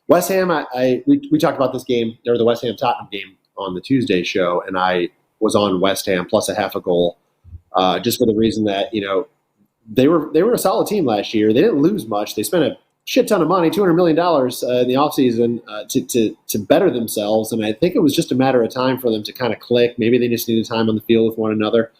West Ham, we talked about this game, or the West Ham Tottenham game on the Tuesday show, and I was on West Ham plus a half a goal, just for the reason that they were a solid team last year. They didn't lose much. They spent a shit ton of money, $200 million in the offseason to better themselves, and I think it was just a matter of time for them to kind of click. Maybe they just needed time on the field with one another.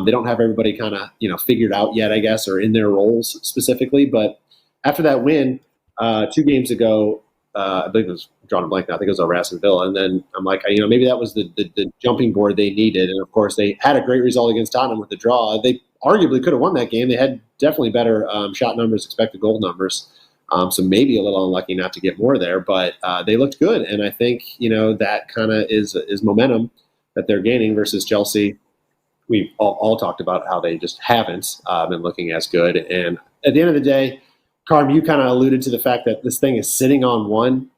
They don't have everybody kind of figured out yet, I guess, or in their roles specifically. But after that win 2 games ago, I believe it was drawing a blank now. I think it was over Aston Villa, and then I'm like, maybe that was the jumping board they needed. And of course, they had a great result against Tottenham with the draw. They arguably could have won that game. They had definitely better shot numbers, expected goal numbers. So maybe a little unlucky not to get more there, but they looked good, and I think that kind of is momentum that they're gaining versus Chelsea. We've all talked about how they just haven't been looking as good, and at the end of the day, Carm, you kind of alluded to the fact that this thing is sitting on one.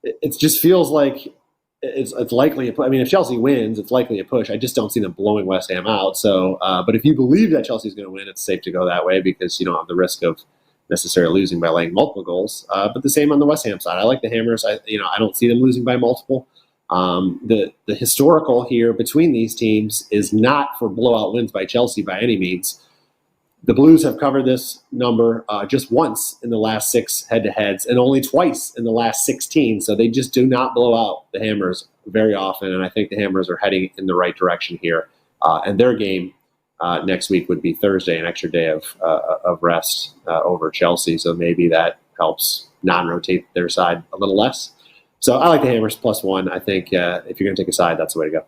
It just feels like it's likely. I mean, if Chelsea wins, it's likely a push. I just don't see them blowing West Ham out. So, but if you believe that Chelsea's going to win, it's safe to go that way because you don't have the risk of necessarily losing by laying multiple goals. But the same on the West Ham side. I like the Hammers. I don't see them losing by multiple. The historical here between these teams is not for blowout wins by Chelsea by any means. The Blues have covered this number just once in the last 6 head-to-heads and only twice in the last 16. So they just do not blow out the Hammers very often, and I think the Hammers are heading in the right direction here. And their game next week would be Thursday, an extra day of rest over Chelsea. So maybe that helps non-rotate their side a little less. So I like the Hammers +1. I think if you're going to take a side, that's the way to go.